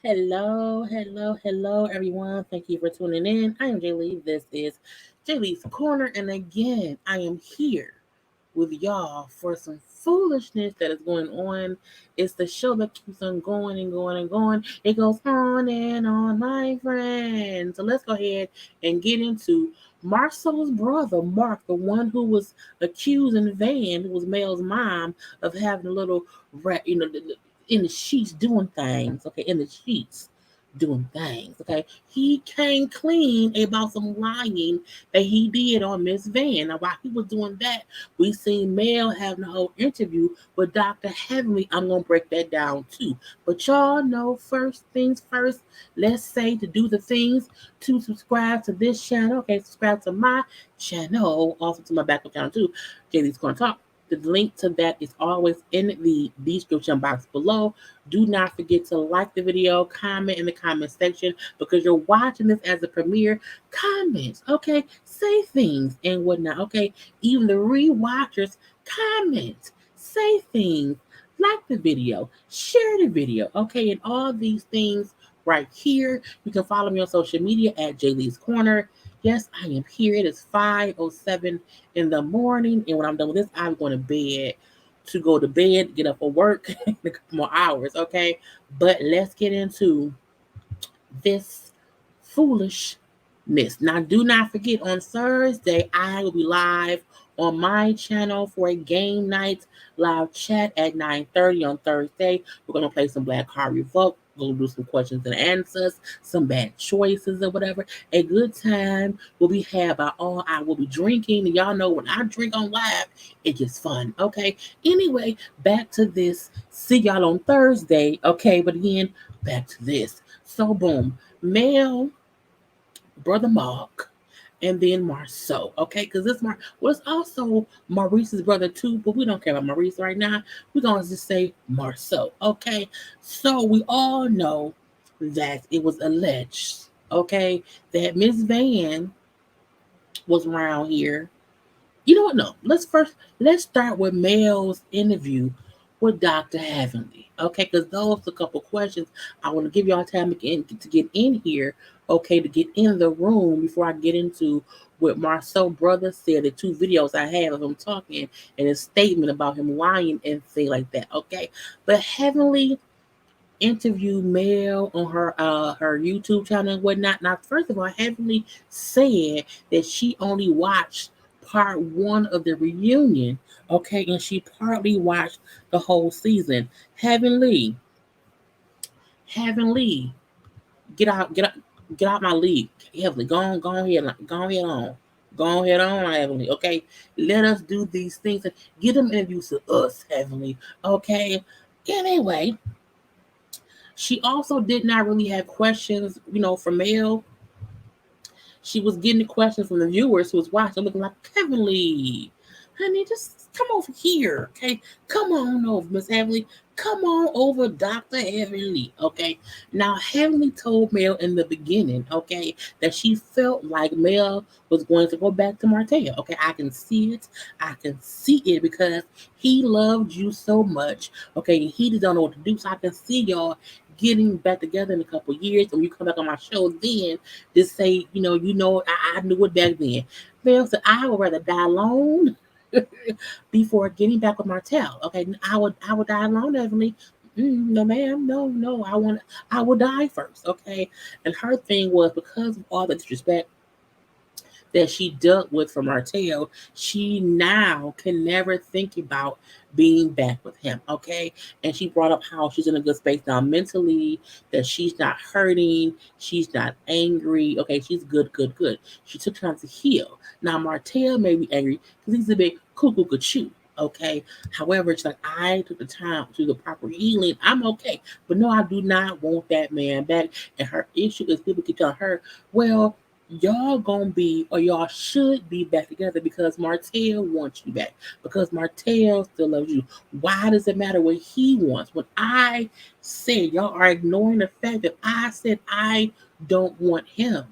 Hello, everyone. Thank you for tuning in. I am Jaylee. This is Jaylee's Corner, and again, I am here with y'all for some foolishness that is going on. It's the show that keeps on going and going and going. It goes on and on, my friend. So let's go ahead and get into Marsau's brother, Mark, the one who was accused in the van, who was Mel's mom, of having a little rat, in the sheets doing things, okay, in the sheets doing things, okay. He came clean about some lying that he did on Miss Van. Now, while he was doing that, we seen Mel having a whole interview with Dr. Heavenly. I'm gonna break that down too. But y'all know first things first, let's say to do the things to subscribe to this channel. Okay, subscribe to my channel, also to my backup channel too, JayLee's Corner Talk. The link to that is always in the description box below. Do not forget to like the video, comment in the comment section because you're watching this as a premiere. Comments, okay? Say things and whatnot, okay? Even the rewatchers, comment, say things, like the video, share the video, okay? And all these things right here. You can follow me on social media at JayLeesCorner. Yes, I am here. It is 5:07 in the morning, and when I'm done with this, I'm going to bed to go to bed, get up for work in a couple more hours, okay? But let's get into this foolishness. Now, do not forget on Thursday, I will be live on my channel for a game night live chat at 9:30 on Thursday. We're going to play some Black Card Revoke. We'll do some questions and answers, some bad choices or whatever. A good time will be had by all. I will be drinking. And y'all know when I drink on live, it gets fun. Okay. Anyway, back to this. See y'all on Thursday. Okay. But again, back to this. So boom. Mel, brother Mark, and then Marsau. Okay, because this Mark was also Maurice's brother too, but we don't care about Maurice right now. We're gonna just say Marsau. Okay, so we all know that it was alleged, okay, that Miss Van was around here. You know what? No, let's start with Mel's interview with Dr. Heavenly. Okay, because those are a couple questions I want to give y'all time to get in here. Okay, to get in the room before I get into what Marcel brother said. The two videos I have of him talking and his statement about him lying and things like that. Okay, but Heavenly interviewed Mel on her YouTube channel and whatnot. Now, first of all, Heavenly said that she only watched part one of the reunion, okay, and she partly watched the whole season. Heavenly, get out my league. Heavenly, go ahead, go ahead on, Heavenly. Okay, let us do these things and get them interviews to us, Heavenly. Okay. Anyway, she also did not really have questions, for Mel. She was getting the questions from the viewers who was watching, looking like, Heavenly, honey, just come over here, okay? Come on over, Miss Heavenly. Come on over, Dr. Heavenly, okay? Now, Heavenly told Mel in the beginning, okay, that she felt like Mel was going to go back to Martell, okay? I can see it. I can see it because he loved you so much, okay? He just don't know what to do, so I can see y'all getting back together in a couple of years. And when you come back on my show, then just say, I knew it back then. Mel said, I would rather die alone before getting back with Martell. Okay, I would die alone, Heavenly. No, ma'am, no. I will die first. Okay, and her thing was because of all the disrespect that she dealt with from Martell, she now can never think about being back with him. Okay. And she brought up how she's in a good space now mentally, that she's not hurting, she's not angry. Okay. She's good. She took time to heal. Now, Martell may be angry because he's a big cuckoo chew. Okay. However, it's like I took the time to do the proper healing. I'm okay. But no, I do not want that man back. And her issue is people keep telling her, well, y'all gonna be or y'all should be back together because Martell wants you back. Because Martell still loves you. Why does it matter what he wants? When I said y'all are ignoring the fact that I said I don't want him.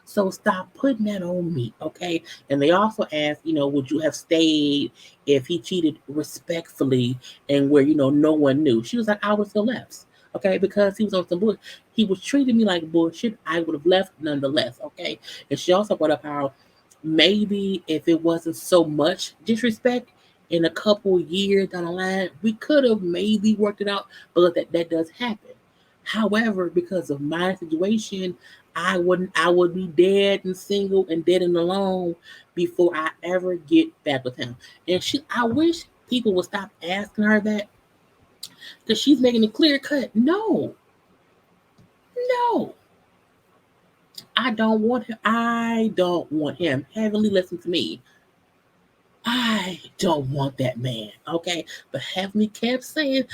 So stop putting that on me, okay? And they also asked, would you have stayed if he cheated respectfully and where, no one knew? She was like, I would have left. okay, because he was on some bullshit. He was treating me like bullshit. I would have left nonetheless, okay. And she also brought up how maybe if it wasn't so much disrespect in a couple years down the line, we could have maybe worked it out, but that does happen. However, because of my situation, I would be dead and single and dead and alone before I ever get back with him. And I wish people would stop asking her that because she's making it clear cut. No, no, I don't want him. I don't want him. Heavenly, listen to me. I don't want that man. Okay, but Heavenly kept saying,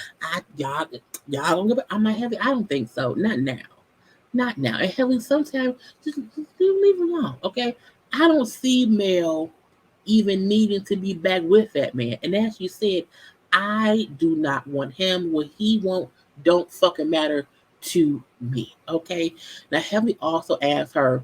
y'all don't give a, I'm not Heavenly. I don't think so. Not now. Not now. And Heavenly, sometimes just leave him alone. Okay, I don't see Mel even needing to be back with that man. And as you said, I do not want him. What he want don't fucking matter to me. Okay. Now Heavenly also asked her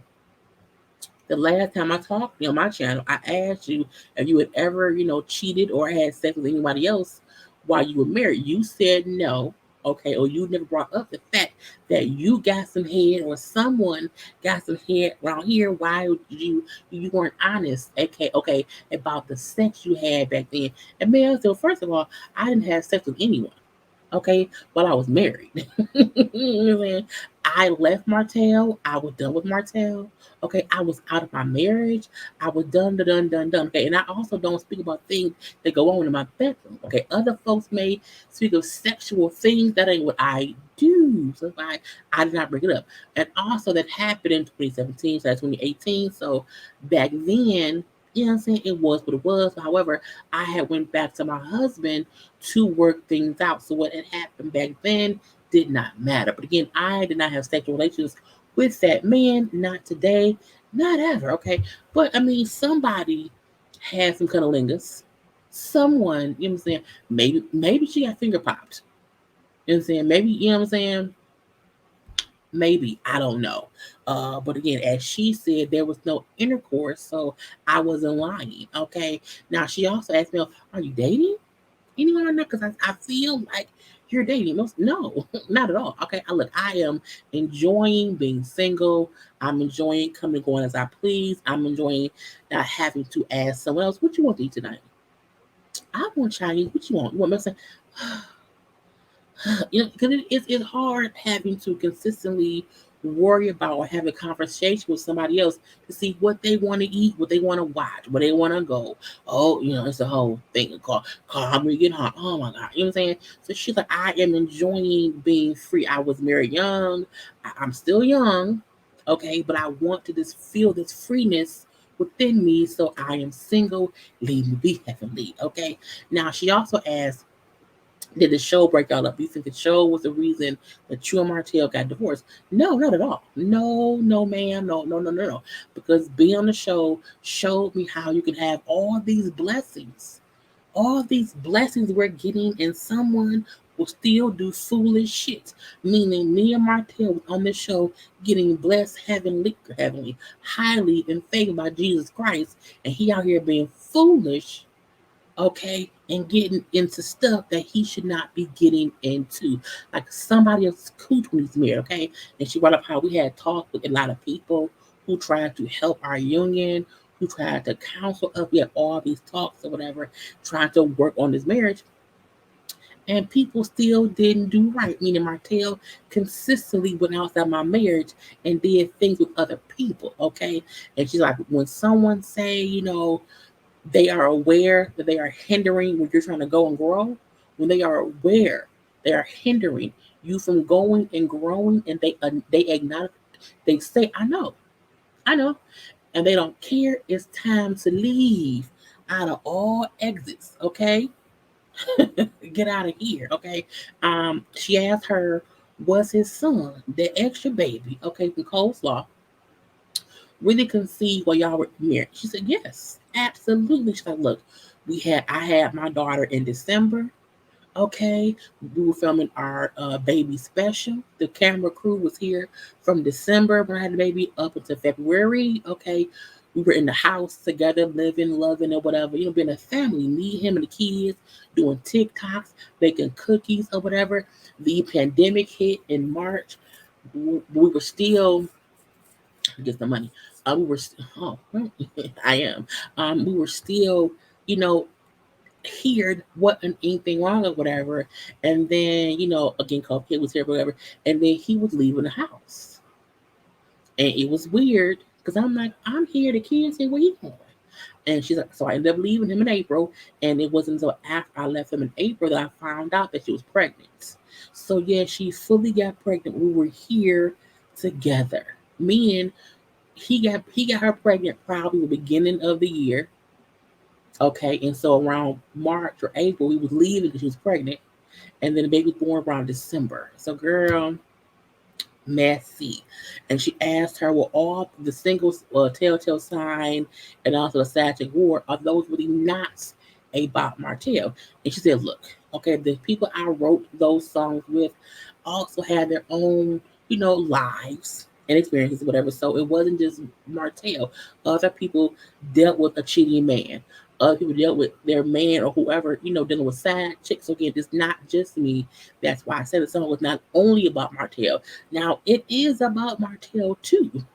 the last time I talked on my channel, I asked you if you had ever, cheated or had sex with anybody else while you were married. You said no. Okay, or you never brought up the fact that you got some head or someone got some head around here. Why you weren't honest? Okay, about the sex you had back then. And man, so first of all, I didn't have sex with anyone. Okay, while I was married. You know what I'm saying? I left Martell. I was done with Martell. Okay, I was out of my marriage. I was done. Okay, and I also don't speak about things that go on in my bedroom. Okay, other folks may speak of sexual things. That ain't what I do. So I did not bring it up. And also that happened in 2017, so that's 2018. So back then, you know what I'm saying, it was what it was. However, I had went back to my husband to work things out. So what had happened back then did not matter. But again, I did not have sexual relations with that man. Not today, not ever. Okay, but I mean, somebody had some cunnilingus. Someone, you know what I'm saying? Maybe she got finger popped. You know what I'm saying? Maybe, you know what I'm saying? Maybe, I don't know. But again, as she said, there was no intercourse, so I wasn't lying. Okay. Now she also asked me, "Are you dating anyone or not?" Because I feel like you're dating. No, not at all. Okay. I am enjoying being single. I'm enjoying coming and going as I please. I'm enjoying not having to ask someone else, "What you want to eat tonight?" I want Chinese. What you want? You want Mexican? Because it's hard having to consistently worry about or have a conversation with somebody else to see what they want to eat, what they want to watch, where they want to go. Oh, it's a whole thing called "Call Me Get Home." Oh my God, you know what I'm saying? So she's like, I am enjoying being free. I was married young. I'm still young, okay, but I want to just feel this freeness within me. So I am single. Leave me be, heavenly. Okay. Now she also asked, did the show break y'all up? You think the show was the reason that you and Martell got divorced? No, not at all. No, no, ma'am. No. Because being on the show showed me how you can have all these blessings. All these blessings we're getting, and someone will still do foolish shit. Meaning me and Martell was on this show getting blessed heavenly, highly and favored by Jesus Christ, and he out here being foolish, okay, and getting into stuff that he should not be getting into, like somebody else's cooch when he's married, okay? And she brought up how we had talked with a lot of people who tried to help our union, who tried to counsel us. We had all these talks or whatever, trying to work on this marriage, and people still didn't do right. Meaning Martell consistently went outside my marriage and did things with other people, okay? And she's like, when someone say, they are aware that they are hindering when you're trying to go and grow, when they are aware they are hindering you from going and growing, and they acknowledge, they say, I know, and they don't care. It's time to leave out of all exits. Okay, get out of here. Okay. She asked her, was his son, the extra baby, okay, from Coleslaw, really conceived while y'all were married? She said, yes, absolutely. She's like, look, I had my daughter in December. Okay, we were filming our baby special. The camera crew was here from December when I had the baby up until February. Okay, We were in the house together, living, loving, or whatever. Being a family. Me, him, and the kids doing TikToks, making cookies or whatever. The pandemic hit in March. We were still get the money. We were. Oh, I am. We were still, you know, here wasn't anything wrong or whatever. And then, again, kid was here, whatever. And then he was leaving the house. And it was weird because I'm like, I'm here, the kids here, where you going? And she's like, so I ended up leaving him in April. And it wasn't until after I left him in April that I found out that she was pregnant. So yeah, she fully got pregnant. We were here together. Me and he got her pregnant probably the beginning of the year. Okay, and so around March or April, we was leaving because she was pregnant, and then the baby was born around December. So, girl, messy. And she asked her, "Well, all the singles, telltale sign, and also the Sagittarius War, are those really not about Martell?" And she said, "Look, okay, the people I wrote those songs with also had their own, lives." And experiences, whatever. So it wasn't just Martell. Other people dealt with a cheating man. Other people dealt with their man or whoever, dealing with side chicks. So again, it's not just me. That's why I said the song was not only about Martell. Now, it is about Martell too,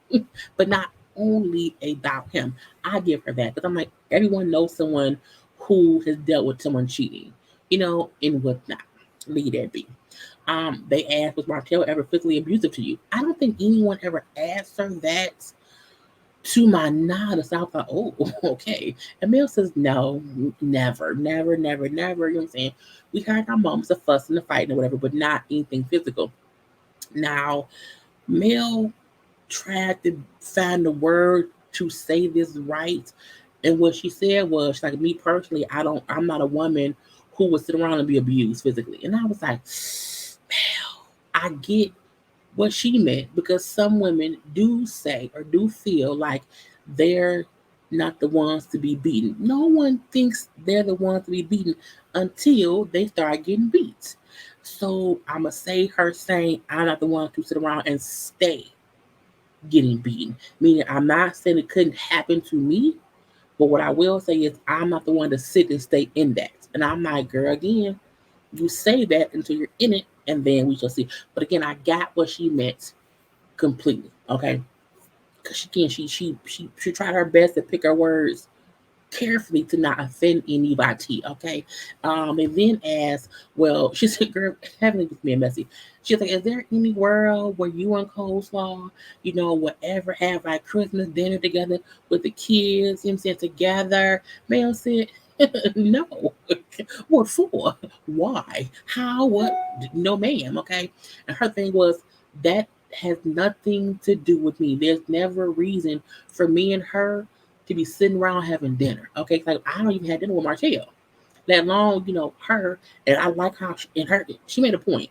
but not only about him. I give her that because I'm like, everyone knows someone who has dealt with someone cheating, and whatnot. Leave that be. They asked, was Martell ever physically abusive to you? I don't think anyone ever asked her that to my knowledge. So I was like, oh, okay. And Mel says, no, never, never, never, never. You know what I'm saying? We heard our moments of fussing and fighting or whatever, but not anything physical. Now, Mel tried to find the word to say this right. And what she said was, like, me personally, I'm not a woman who would sit around and be abused physically. And I was like, Mel, I get what she meant because some women do say or do feel like they're not the ones to be beaten. No one thinks they're the ones to be beaten until they start getting beat. So I'm going to say her saying, I'm not the one to sit around and stay getting beaten. Meaning, I'm not saying it couldn't happen to me, but what I will say is, I'm not the one to sit and stay in that. And I'm like, girl, again, you say that until you're in it, and then we shall see. But again, I got what she meant completely. Okay, because she tried her best to pick her words carefully to not offend anybody. Okay, and then asked, well, she said, "Girl, heavenly was being messy." She's like, "Is there any world where you and Coleslaw, whatever, have like Christmas dinner together with the kids, and saying together?" Mel said, "No." What for? Why? How? What? No, ma'am. Okay, and her thing was that has nothing to do with me. There's never a reason for me and her to be sitting around having dinner. Okay, like I don't even have dinner with Martell, let alone her. And I like how she made a point.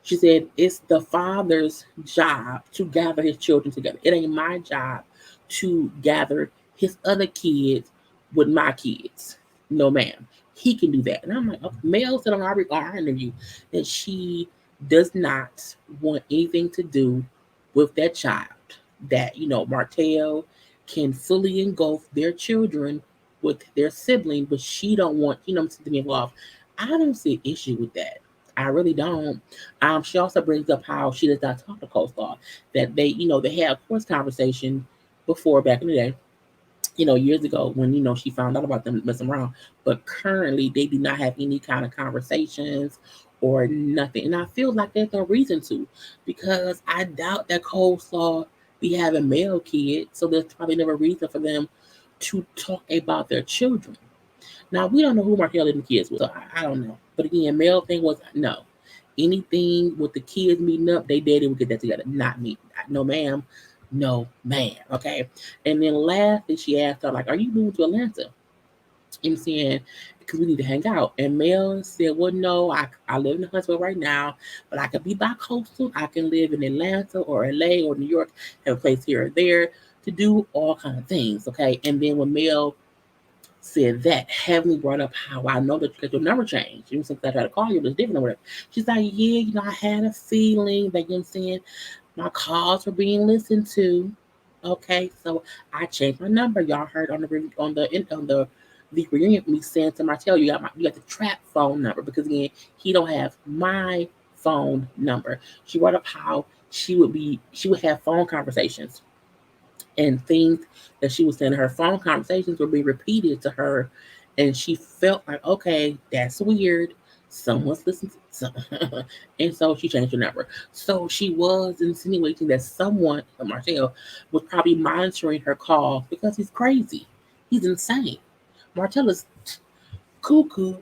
She said it's the father's job to gather his children together. It ain't my job to gather his other kids with my kids. No, ma'am. He can do that. And I'm like, okay. Mel said on our interview that she does not want anything to do with that child. That, Martell can fully engulf their children with their sibling, but she don't want, to be involved. I don't see an issue with that. I really don't. She also brings up how she does not talk to Coastal. That they had a course conversation before back in the day, years ago when she found out about them messing around. But currently, they do not have any kind of conversations or nothing. And I feel like there's no reason to, because I doubt that Coastal be having male kids, so there's probably never a reason for them to talk about their children. Now we don't know who Martell and the kids was, so I don't know. But again, Mel thing was no. Anything with the kids meeting up, they daddy would get that together. Not me. No ma'am. No ma'am. Okay. And then lastly, she asked her, like, are you moving to Atlanta? And saying, because we need to hang out. And Mel said, well, no, I live in Huntsville right now, but I could be bi coastal. I can live in Atlanta or LA or New York, have a place here or there to do all kind of things. Okay. And then when Mel said that, Heavenly brought up how I know that because your number changed. Since I tried to call you, it was different or whatever. She's like, yeah, I had a feeling that, my calls were being listened to. Okay, so I changed my number. Y'all heard on the reunion me saying to Martell, you got the trap phone number because again he don't have my phone number. She brought up how she would have phone conversations and things that she was saying in her phone conversations would be repeated to her, and she felt like, okay, that's weird. Someone's listening to and so she changed her number. So she was insinuating that someone, Martell, was probably monitoring her calls because he's crazy. He's insane. Martell is cuckoo,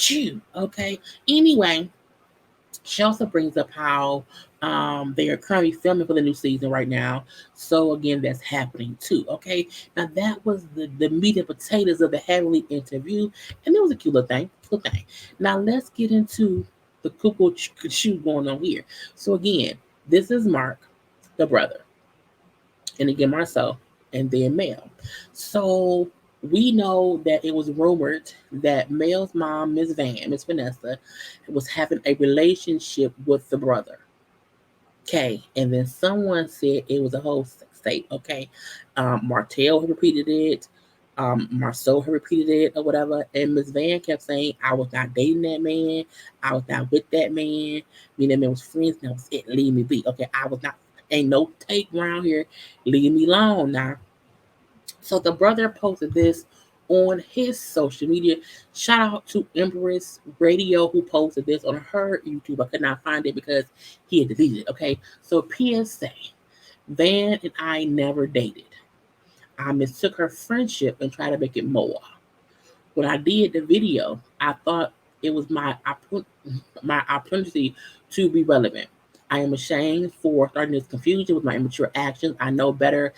you, okay? Anyway, she also brings up how they are currently filming for the new season right now. So again, that's happening too. Okay. Now that was the meat and potatoes of the Heavenly interview, and it was a cute little thing. Cool thing. Now let's get into the cuckoo shoe going on here. So again, this is Mark, the brother, and again Marsau, and then Mel. So we know that it was rumored that Mel's mom, Miss Vanessa, was having a relationship with the brother. Okay, and then someone said it was a whole sex tape. Okay, Martell had repeated it. Marceau had repeated it or whatever, and Miss Van kept saying, "I was not dating that man. I was not with that man. Me and that man was friends. And that was it. Leave me be. Okay, I was not. Ain't no tape around here. Leave me alone now." So the brother posted this on his social media. Shout out to Empress Radio who posted this on her YouTube. I could not find it because he had deleted it. Okay, so PSA: Van and I never dated. I mistook her friendship and tried to make it more. When I did the video, I thought it was my opportunity to be relevant. I am ashamed for starting this confusion with my immature actions. I know better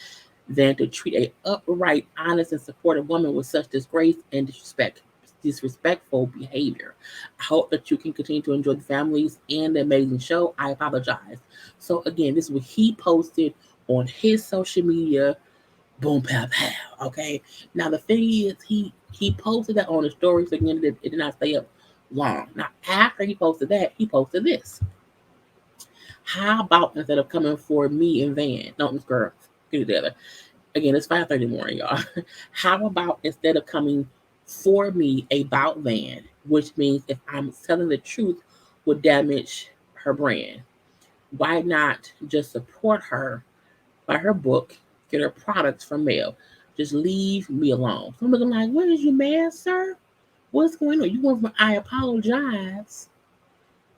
than to treat a upright, honest, and supportive woman with such disgrace and disrespectful behavior. I hope that you can continue to enjoy the families and the amazing show. I apologize. So again, this is what he posted on his social media. Boom, pow, pow. Okay. Now the thing is, he posted that on the story, so again, it did not stay up long. Now after he posted that, he posted this. How about instead of coming for me and Van, no, this girl, get it together. Again, it's 5:30 in the morning, y'all. How about instead of coming for me about Van, which means if I'm telling the truth would damage her brand, why not just support her, buy her book, get her products from mail? Just leave me alone. So I'm looking like, what is you mad, sir? What's going on? You went from I apologize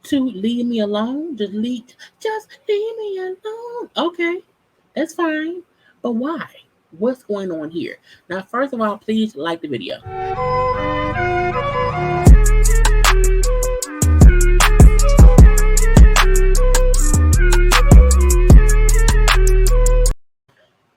to leave me alone? Just leave me alone. Okay, that's fine. But why? What's going on here? Now, first of all, please like the video.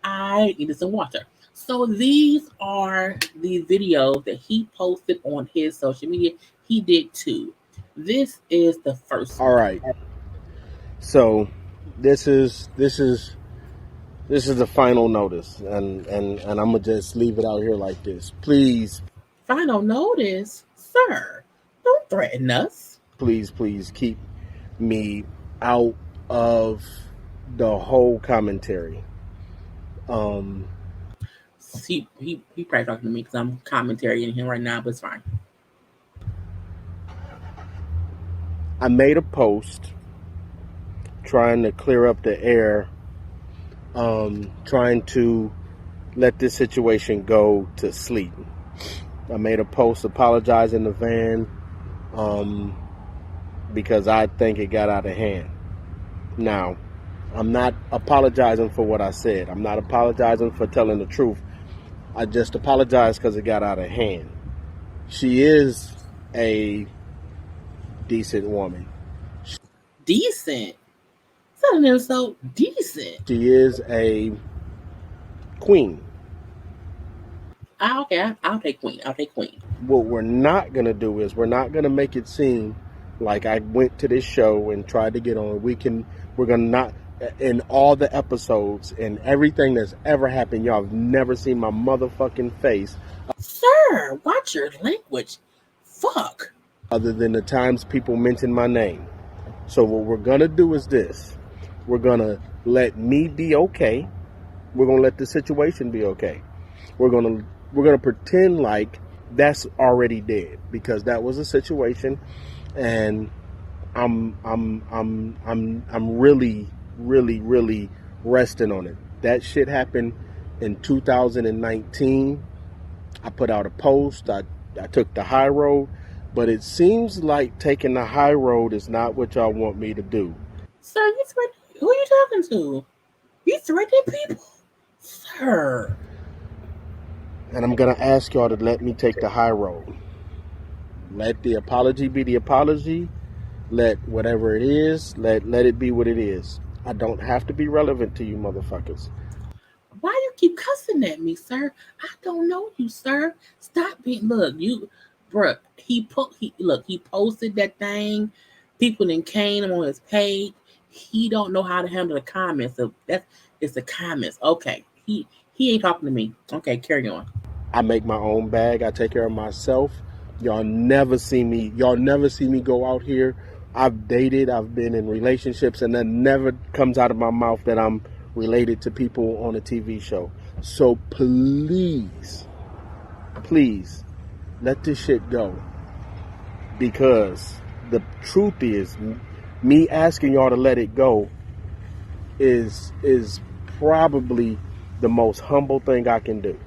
I needed some water. So these are the videos that he posted on his social media. He did two. This is the first one. All right. So this is the final notice, and I'm gonna just leave it out here like this. Please. Final notice, sir. Don't threaten us. Please keep me out of the whole commentary. He probably talking to me because I'm commentarying him right now, but it's fine. I made a post trying to clear up the air, trying to let this situation go to sleep. I made a post apologizing to Van because I think it got out of hand. Now, I'm not apologizing for what I said. I'm not apologizing for telling the truth. I just apologize because it got out of hand. She is a decent woman. Decent? Telling him so decent. She is a queen. Okay, I'll take queen. I'll take queen. What we're not going to do is we're not going to make it seem like I went to this show and tried to get on. We're going to not, in all the episodes and everything that's ever happened, y'all have never seen my motherfucking face. Sir, watch your language. Fuck. Other than the times people mention my name. So what we're going to do is this. We're going to let me be okay. We're gonna let the situation be okay. We're gonna pretend like that's already dead, because that was a situation, and I'm really, really, really resting on it. That shit happened in 2019. I put out a post. I took the high road, but it seems like taking the high road is not what y'all want me to do. Sir, who are you talking to? You threatening people? Sir. And I'm gonna ask y'all to let me take the high road. Let the apology be the apology. Let whatever it is, let it be what it is. I don't have to be relevant to you motherfuckers. Why you keep cussing at me, sir? I don't know you, sir. Stop being bruh. He posted that thing. People then came on his page. He don't know how to handle the comments. So it's the comments. Okay. He ain't talking to me. Okay, carry on. I make my own bag. I take care of myself. Y'all never see me go out here. I've dated, I've been in relationships, and that never comes out of my mouth that I'm related to people on a TV show. So please, please, let this shit go. Because the truth is, me asking y'all to let it go is probably the most humble thing I can do.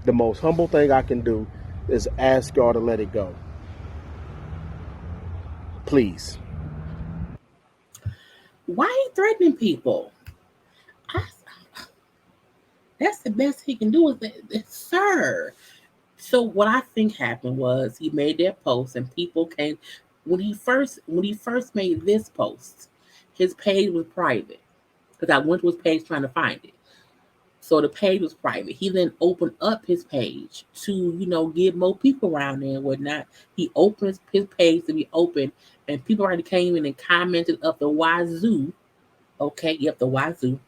The most humble thing I can do is ask y'all to let it go. Please. Why he threatening people? I, that's the best he can do, sir. So what I think happened was he made that post and people came when he first made this post, his page was private. Because I went to his page trying to find it. So the page was private. He then opened up his page to, get more people around there and whatnot. He opened his page to be open, and people already came in and commented up the wazoo. Okay, yep, the wazoo.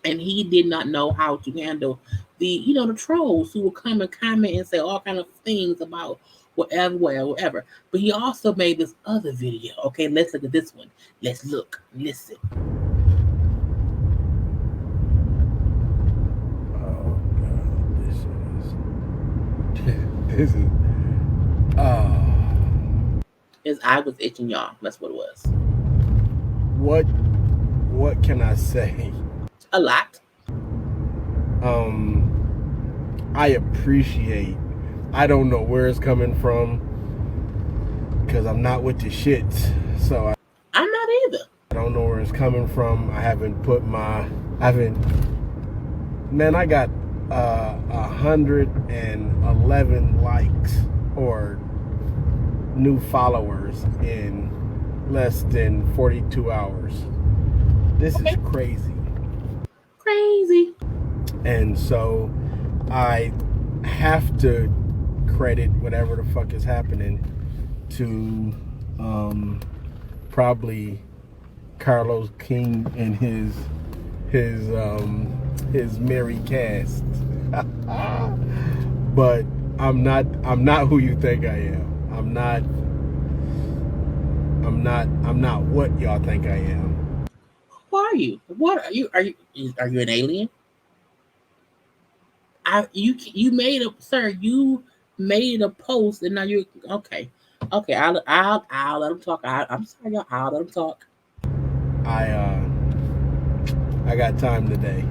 And he did not know how to handle the trolls who would come and comment and say all kind of things about whatever. But he also made this other video. Okay, let's look at this one. Let's look, listen. This is His eye was itching, y'all. That's what it was. What can I say? A lot. I appreciate. I don't know where it's coming from, because I'm not with the shits. So I'm not either. I don't know where it's coming from. I got 111 likes or new followers in less than 42 hours. This is crazy. Crazy. And so I have to credit whatever the fuck is happening to probably Carlos King and his merry cast. But I'm not who you think I am. I'm not what y'all think I am. Who are you? What are you? Are you an alien? You made a post and now you're okay. Okay, I'll let him talk. I'm sorry, y'all. I'll let him talk. I got time today.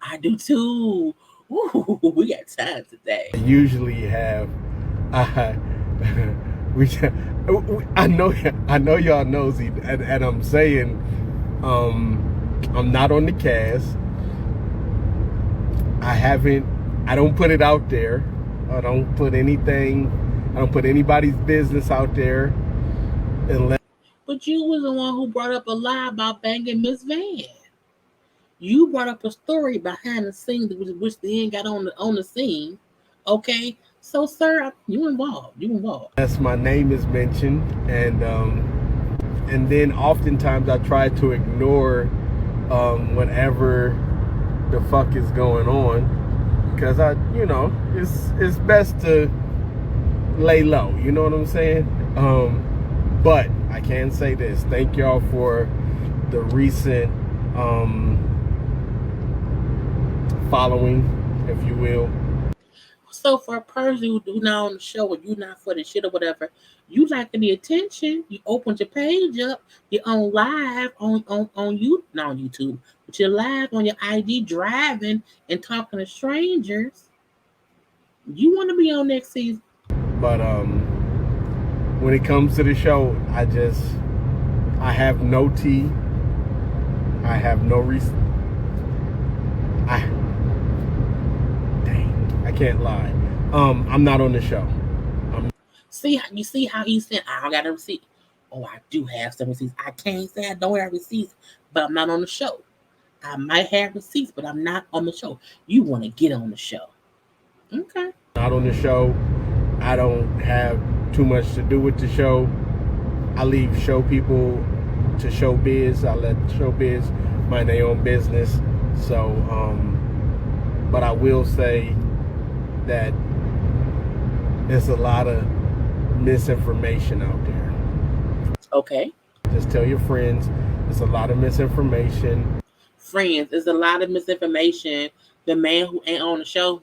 I do too. Ooh, we got time today. I usually have. I know y'all nosy, and I'm saying, I'm not on the cast. I don't put it out there. I don't put anybody's business out there unless. But you was the one who brought up a lie about banging Miss Van. You brought up a story behind the scenes, which then got on the scene. Okay, so sir, you involved. Yes, my name is mentioned, and then oftentimes I try to ignore whatever the fuck is going on, because it's best to lay low. You know what I'm saying? But I can say this: thank y'all for the recent following, if you will. So for a person who not on the show or you not for the shit or whatever, you liking the attention. You opened your page up. You're on live on you not on YouTube, but you're live on your IG driving and talking to strangers. You want to be on next season. But when it comes to the show, I have no tea. I have no dang, I can't lie. I'm not on the show. You see how he said, I don't got a receipt. Oh, I do have some receipts. I can't say I don't have receipts, but I'm not on the show. I might have receipts, but I'm not on the show. You want to get on the show. Okay. Not on the show. I don't have too much to do with the show. I leave show people to showbiz. I let showbiz mind their own business. So, but I will say that there's a lot of misinformation out there. Okay. Just tell your friends. There's a lot of misinformation. Friends, there's a lot of misinformation. The man who ain't on the show,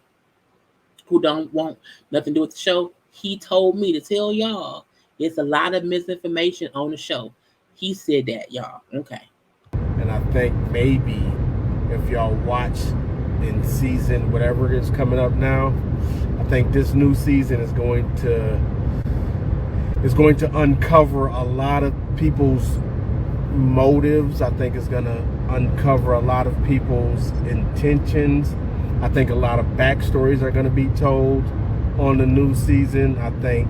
who don't want nothing to do with the show, he told me to tell y'all there's a lot of misinformation on the show. He said that, y'all. Okay. And I think maybe if y'all watch in season whatever is coming up now, I think this new season is going to uncover a lot of people's motives. I think it's going to uncover a lot of people's intentions. I think a lot of backstories are going to be told on the new season. I think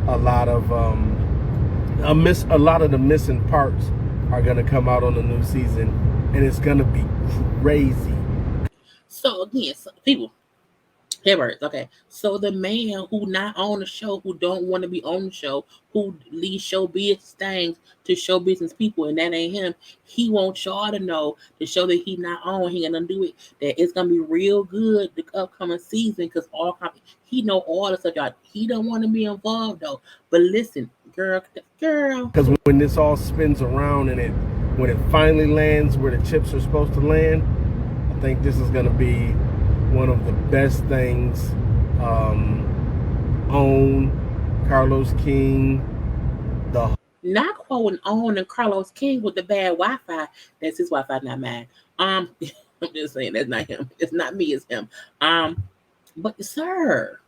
a lot of the missing parts are going to come out on the new season, and it's going to be crazy. So again, people, JayBirds, okay. So the man who not on the show, who don't want to be on the show, who leaves show business things to show business people, and that ain't him. He wants y'all to know to show that he not on. He gonna do it. That it's gonna be real good the upcoming season because he know all the stuff, y'all. He don't want to be involved though. But listen, girl. Because when this all spins around and when it finally lands where the chips are supposed to land, I think this is gonna be one of the best things. Own, Carlos King, not quoting On and Carlos King with the bad Wi-Fi. That's his Wi-Fi, not mine. I'm just saying that's not him. It's not me, it's him. But sir,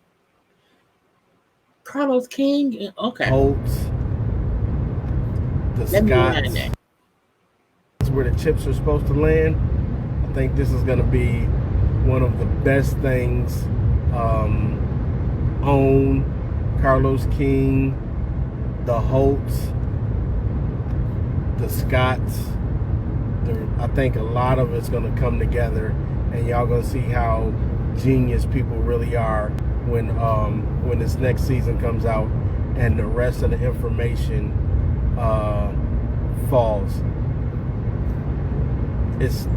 Carlos King, okay. Holtz, the Scots, where the chips are supposed to land. I think this is gonna be one of the best things. Own, Carlos King, the Holtz, the Scots. I think a lot of it's going to come together, and y'all going to see how genius people really are when this next season comes out and the rest of the information falls. It's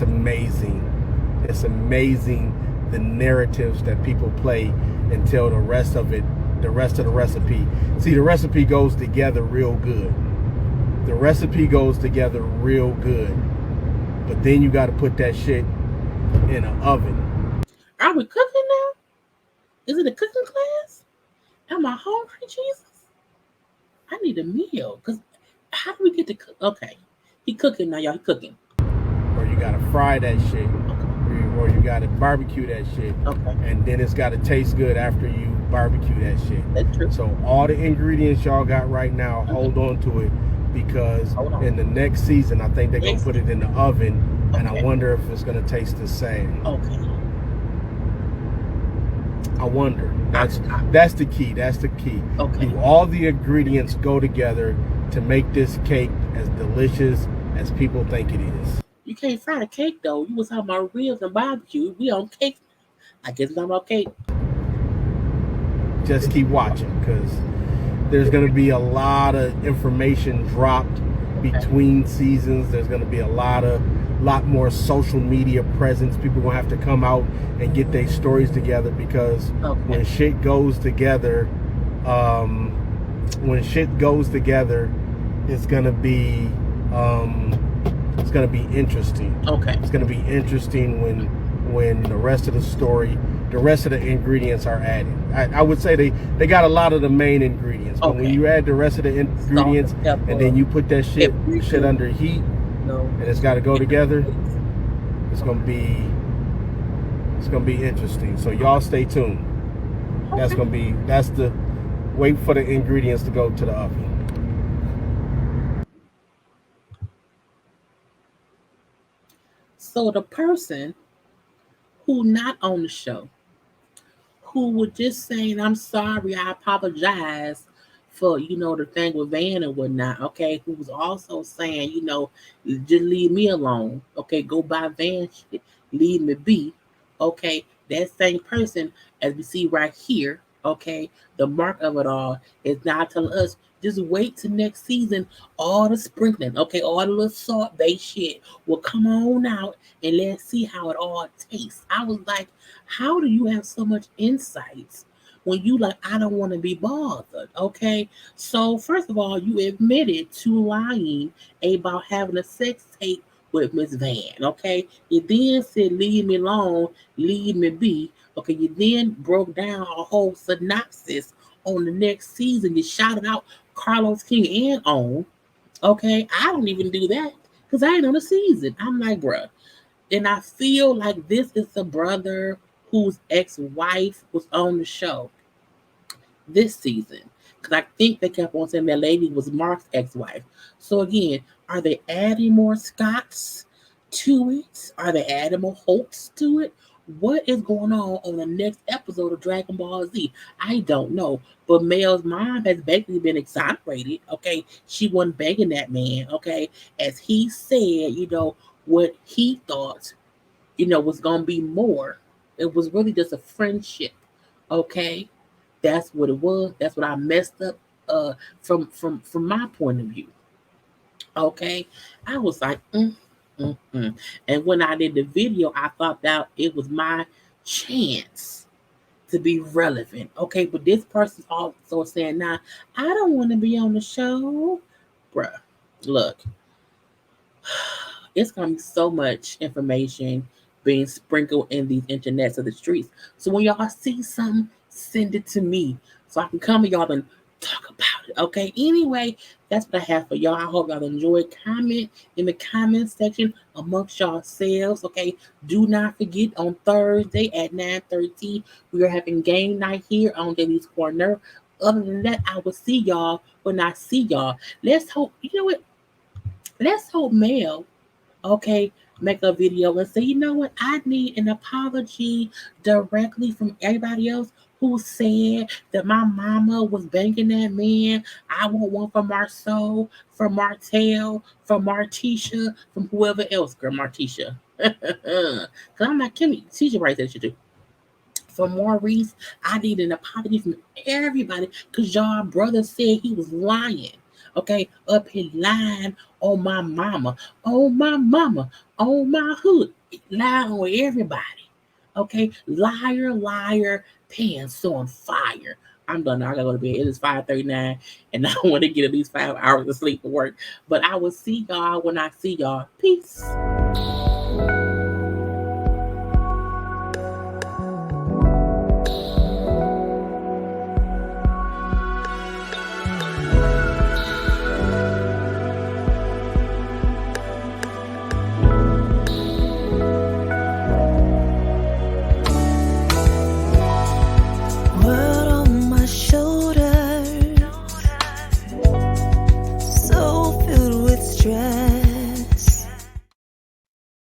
amazing. It's amazing the narratives that people play until the rest of the recipe. See, the recipe goes together real good. The recipe goes together real good. But then you got to put that shit in an oven. Are we cooking now? Is it a cooking class? Am I hungry, Jesus? I need a meal. Because how do we get to cook? Okay. He cooking now, y'all. He cooking. Or you got to fry that shit. Or you got to barbecue that shit. Okay. And then it's got to taste good after you barbecue that shit. That's true. So all the ingredients y'all got right now, hold on to it. Because in the next season, I think they're going to put it in the oven. Okay. And I wonder if it's going to taste the same. Okay. I wonder. That's the key. That's the key. Okay. Do all the ingredients go together to make this cake as delicious as people think it is? You can't fry the cake, though. You was talking about ribs and barbecue. We on cake. I guess it's not about cake. Just keep watching, because there's going to be a lot of information dropped between seasons. There's going to be a lot more social media presence. People are going to have to come out and get their stories together, because when shit goes together, it's going to be interesting. Okay. It's going to be interesting when when the rest of the story, the rest of the ingredients are added. I would say they got a lot of the main ingredients, but when you add the rest of the ingredients and then you put that shit under heat and it's got to go together, it's gonna be interesting. So y'all stay tuned. That's the wait for the ingredients to go to the oven. So the person who not on the show, who was just saying, I'm sorry, I apologize for, the thing with Van and whatnot, okay, who was also saying, just leave me alone, okay, go buy Van shit, leave me be, okay, that same person, as we see right here, okay, the mark of it all is now telling us, just wait till next season, all the sprinkling, okay, all the little salt-based shit will come on out, and let's see how it all tastes. I was like, how do you have so much insights when you like, I don't want to be bothered, okay? So first of all, you admitted to lying about having a sex tape with Miss Van, okay? You then said, leave me alone, leave me be, okay? You then broke down a whole synopsis on the next season. You shouted out Carlos King and on, okay? I don't even do that because I ain't on the season. I'm like, bruh. And I feel like this is the brother whose ex-wife was on the show this season. Because I think they kept on saying that lady was Mark's ex-wife. So again, are they adding more Scotts to it? Are they adding more Holtz to it? What is going on the next episode of Dragon Ball Z? I don't know. But Mel's mom has basically been exonerated. Okay, she wasn't begging that man. Okay, as he said, what he thought, was gonna be more. It was really just a friendship. Okay, that's what it was. That's what I messed up. From my point of view. Okay, I was like, and when I did the video, I thought that it was my chance to be relevant. Okay, but this person's also saying, "Now, I don't want to be on the show, bruh. Look, it's gonna be so much information being sprinkled in these internets of the streets. So when y'all see something, send it to me so I can come to y'all and talk about it. Okay. Anyway, that's what I have for y'all. I hope y'all enjoyed. Comment in the comment section amongst yourselves. Okay. Do not forget on Thursday at 9:30, we are having game night here on JayLeesCorner. Other than that, I will see y'all when I see y'all. Let's hope, you know what? Let's hope Mel, okay, make a video and say, you know what, I need an apology directly from everybody else who said that my mama was banging that man. I want one from Marsau, from Martell, from Martisha, from whoever else, girl, Martisha. Because I'm like, Kimmy, Tisha right there, she do. For Maurice, I need an apology from everybody because y'all brother said he was lying. Okay, up here lying on my mama, on my hood, lying on everybody. Okay, liar, liar, pants on fire. I'm done now. I gotta go to bed. It is 5:39, and I want to get at least 5 hours of sleep for work. But I will see y'all when I see y'all. Peace.